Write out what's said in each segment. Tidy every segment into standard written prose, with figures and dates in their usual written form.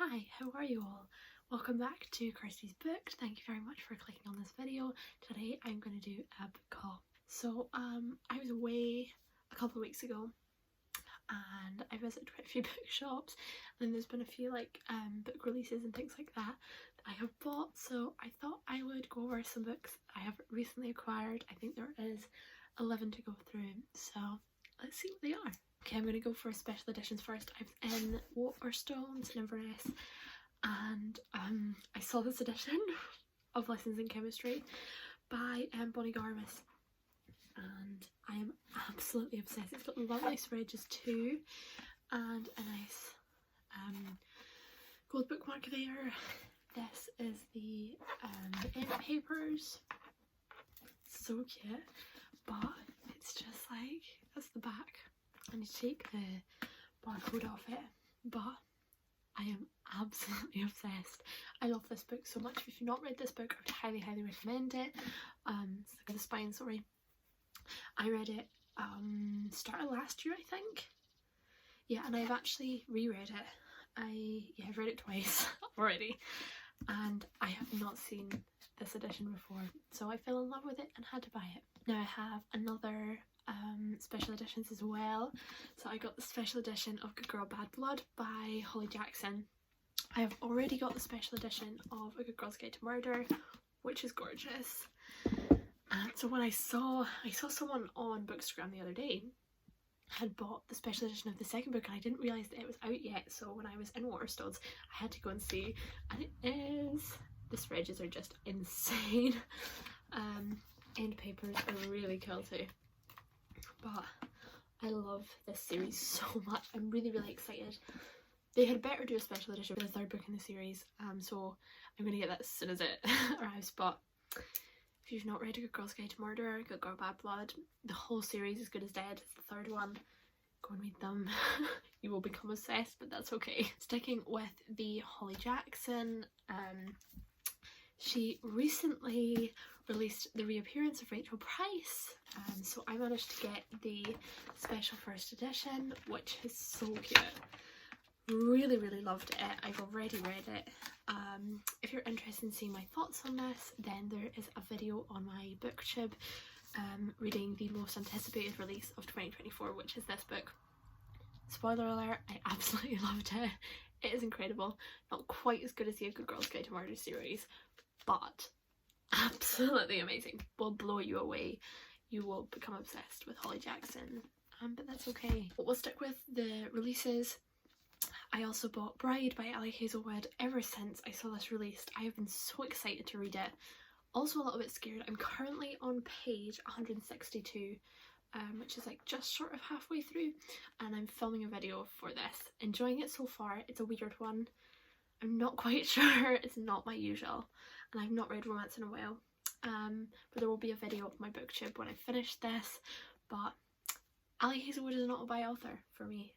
Hi, how are you all? Welcome back to Kirsty's Booked. Thank you very much for clicking on this video. Today I'm going to do a book haul. So I was away a couple of weeks ago and I visited quite a few bookshops, and there's been a few book releases and things like that I have bought, so I thought I would go over some books I have recently acquired. I think there is 11 to go through, so let's see what they are. Okay, I'm going to go for special editions first. I was in Waterstones in Inverness and I saw this edition of Lessons in Chemistry by Bonnie Garmis and I am absolutely obsessed. It's got lovely spreads too and a nice gold bookmark there. This is the end papers. So cute, but it's just like, that's the back. I need to take the barcode off it, but I am absolutely obsessed. I love this book so much. If you've not read this book, I would highly recommend it. It's like The Spine, sorry. I read it start of last year, I think. Yeah, and I've actually reread it. I've read it twice already, and I have not seen this edition before, so I fell in love with it and had to buy it. Now I have another special editions as well. So I got the special edition of Good Girl Bad Blood by Holly Jackson. I have already got the special edition of A Good Girl's Guide to Murder, which is gorgeous. And so when I saw someone on Bookstagram the other day had bought the special edition of the second book, and I didn't realise that it was out yet, so when I was in Waterstones I had to go and see, and it is, the spreads are just insane. End papers are really cool too. But I love this series so much. I'm really excited. They had better do a special edition for the third book in the series, so I'm going to get that as soon as it arrives. But if you've not read A Good Girl's Guide to Murder, Good Girl Bad Blood, the whole series is good as dead. It's the third one. Go and read them. You will become obsessed, but that's okay. Sticking with the Holly Jackson, she recently released the reappearance of Rachel Price, so I managed to get the special first edition, which is so cute. Really loved it. I've already read it. If you're interested in seeing my thoughts on this, then there is a video on my booktube reading the most anticipated release of 2024, which is this book. Spoiler alert, I absolutely loved it. It is incredible. Not quite as good as the A Good Girl's Guide to Murder series, but absolutely amazing. Will blow you away. You will become obsessed with Holly Jackson, but that's okay. But we'll stick with the releases. I also bought Bride by Ali Hazelwood. Ever since I saw this released, I have been so excited to read it. Also a little bit scared. I'm currently on page 162, which is like just short of halfway through, and I'm filming a video for this. Enjoying it so far. It's a weird one. I'm not quite sure. It's not my usual, and I've not read romance in a while. But there will be a video of my booktube when I finish this. But Ali Hazelwood is an auto-buy author for me,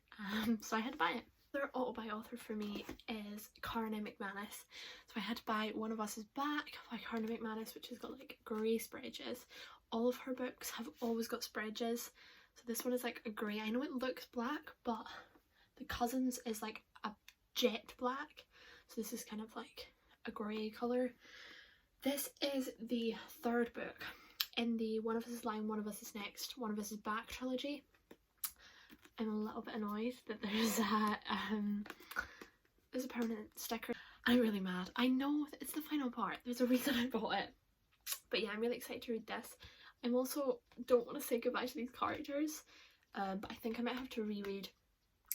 so I had to buy it. Another auto-buy author for me is Carna McManus. So I had to buy One of Us Is Back by Carna McManus, which has got like grey spreads. All of her books have always got spreads. So this one is like a grey. I know it looks black, but the Cousins is like a jet black. So this is kind of like a grey colour. This is the third book in the One of Us Is Lying, One of Us Is Next, One of Us Is Back trilogy. I'm a little bit annoyed that there's a permanent sticker. I'm really mad. I know that it's the final part. There's a reason I bought it. But yeah, I'm really excited to read this. I'm also don't want to say goodbye to these characters, but I think I might have to reread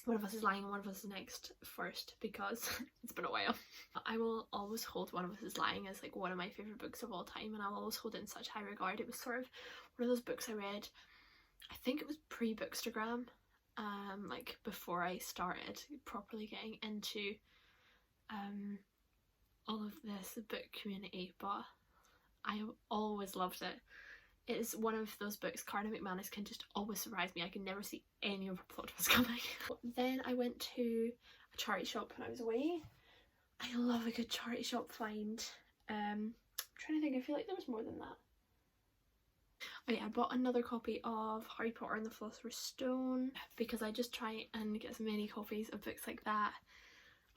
One of Us Is Lying and One of Us Is Next first, because it's been a while. I will always hold One of Us Is Lying as like one of my favourite books of all time, and I'll always hold it in such high regard. It was sort of one of those books I read, I think it was pre-Bookstagram, like before I started properly getting into all of this book community, but I always loved it. It is one of those books, Carna McManus can just always surprise me. I can never see any of her plot twists coming. Then I went to a charity shop when I was away. I love a good charity shop find. I'm trying to think, I feel like there was more than that. Oh yeah, I bought another copy of Harry Potter and the Philosopher's Stone because I just try and get as many copies of books like that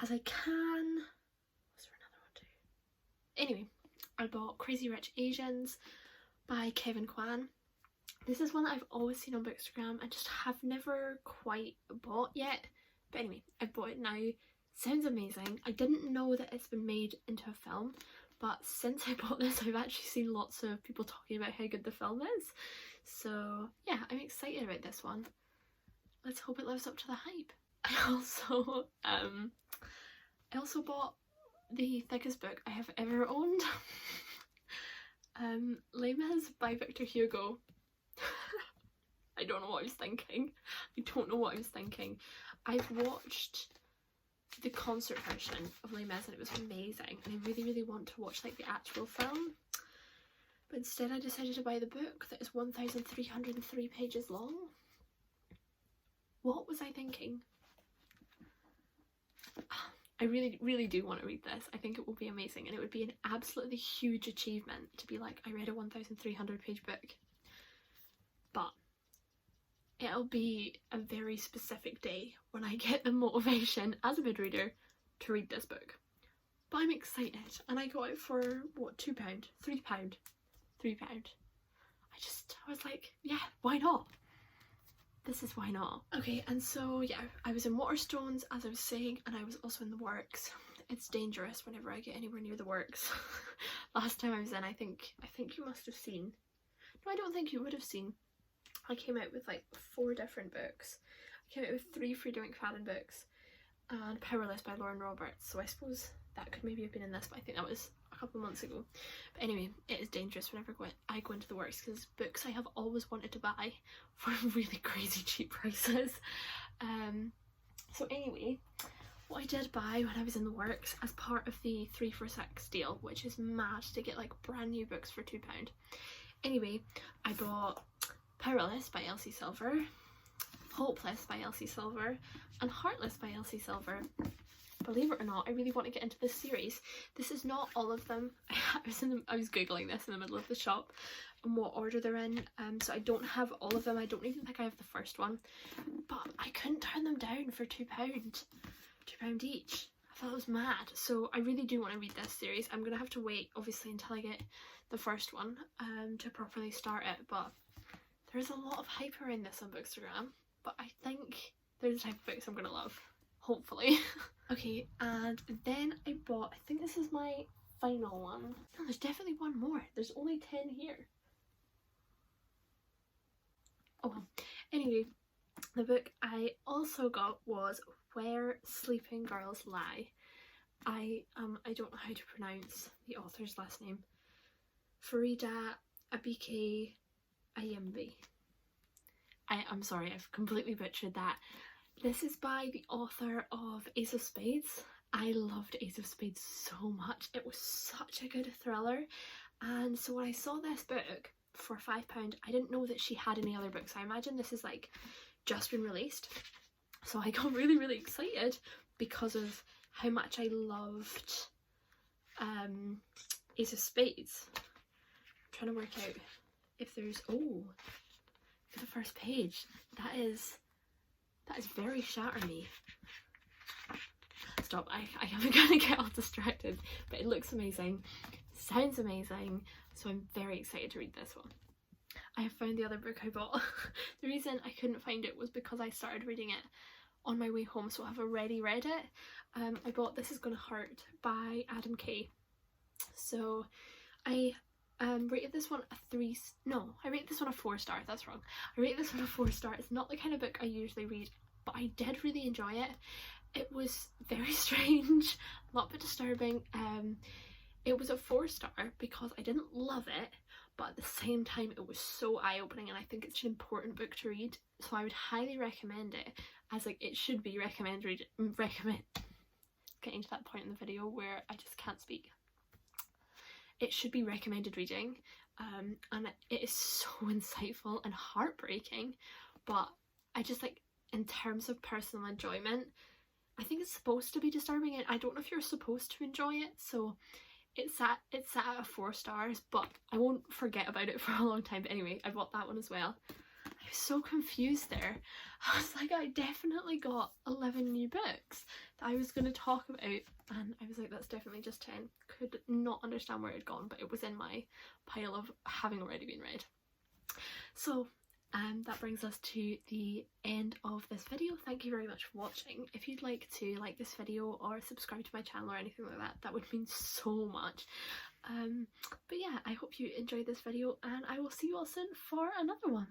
as I can. Was there another one too? Anyway, I bought Crazy Rich Asians by Kevin Kwan. This is one that I've always seen on Bookstagram and just have never quite bought yet. But anyway, I bought it now. Sounds amazing. I didn't know that it's been made into a film, but since I bought this I've actually seen lots of people talking about how good the film is. So yeah, I'm excited about this one. Let's hope it lives up to the hype. I also bought the thickest book I have ever owned. Les Mis by Victor Hugo. I don't know what I was thinking. I've watched the concert version of Les Mis and it was amazing, and I really want to watch like the actual film, but instead I decided to buy the book that is 1,303 pages long. What was I thinking? I really do want to read this. I think it will be amazing, and it would be an absolutely huge achievement to be like, I read a 1,300 page book. But it'll be a very specific day when I get the motivation as a mid-reader to read this book. But I'm excited, and I got it for what, £2? £3? £3. I was like, yeah, why not? This is why not. Okay, and so yeah, I was in Waterstones as I was saying, and I was also in the works. It's dangerous whenever I get anywhere near the works. Last time I was in, I think you must have seen. No, I don't think you would have seen. I came out with like 4 different books. I came out with 3 Freida McFadden books and Powerless by Lauren Roberts, so I suppose that could maybe have been in this, but I think that was a couple of months ago. But anyway, it is dangerous whenever I go into the works, because books I have always wanted to buy for really crazy cheap prices. So anyway, what I did buy when I was in the works as part of the 3 for 6 deal, which is mad to get like brand new books for £2. Anyway, I bought Powerless by Elsie Silver, Hopeless by Elsie Silver, and Heartless by Elsie Silver. Believe it or not, I really want to get into this series. This is not all of them. I was googling this in the middle of the shop and what order they're in, so I don't have all of them. I don't even think I have the first one, but I couldn't turn them down for £2 each. I thought it was mad. So I really do want to read this series. I'm gonna have to wait obviously until I get the first one to properly start it, but there's a lot of hype around this on Bookstagram, but I think they're the type of books I'm gonna love, hopefully. Okay, and then I bought, I think this is my final one. No, there's definitely one more. There's only 10 here. Oh well. Anyway, the book I also got was Where Sleeping Girls Lie. I don't know how to pronounce the author's last name. Farida Abike Ayembe. I'm sorry, I've completely butchered that. This is by the author of Ace of Spades. I loved Ace of Spades so much. It was such a good thriller. And so when I saw this book for £5, I didn't know that she had any other books. I imagine this is like just been released. So I got really excited because of how much I loved Ace of Spades. I'm trying to work out if there's, oh, for the first page, that is very Shatterme. Stop, I am gonna get all distracted, but it looks amazing, sounds amazing, so I'm very excited to read this one. I have found the other book I bought. The reason I couldn't find it was because I started reading it on my way home, so I've already read it. I bought This Is Gonna Hurt by Adam Kay. So I rated this one a 3, no, I rated this one a 4 star, that's wrong. I rated this one a 4 star. It's not the kind of book I usually read, but I did really enjoy it. It was very strange, a lot bit disturbing. It was a 4 star because I didn't love it, but at the same time it was so eye-opening, and I think it's an important book to read, so I would highly recommend it, as like it should be recommended. Getting to that point in the video where I just can't speak. It should be recommended reading, and it is so insightful and heartbreaking, but I just like, in terms of personal enjoyment, I think it's supposed to be disturbing, and I don't know if you're supposed to enjoy it, so it's sat at 4 stars, but I won't forget about it for a long time. But anyway, I bought that one as well. I was so confused there. I was like, I definitely got 11 new books. that I was going to talk about, and I was like, that's definitely just 10. Could not understand where it had gone, but it was in my pile of having already been read. So that brings us to the end of this video. Thank you very much for watching. If you'd like to like this video or subscribe to my channel or anything like that, that would mean so much. But yeah, I hope you enjoyed this video, and I will see you all soon for another one.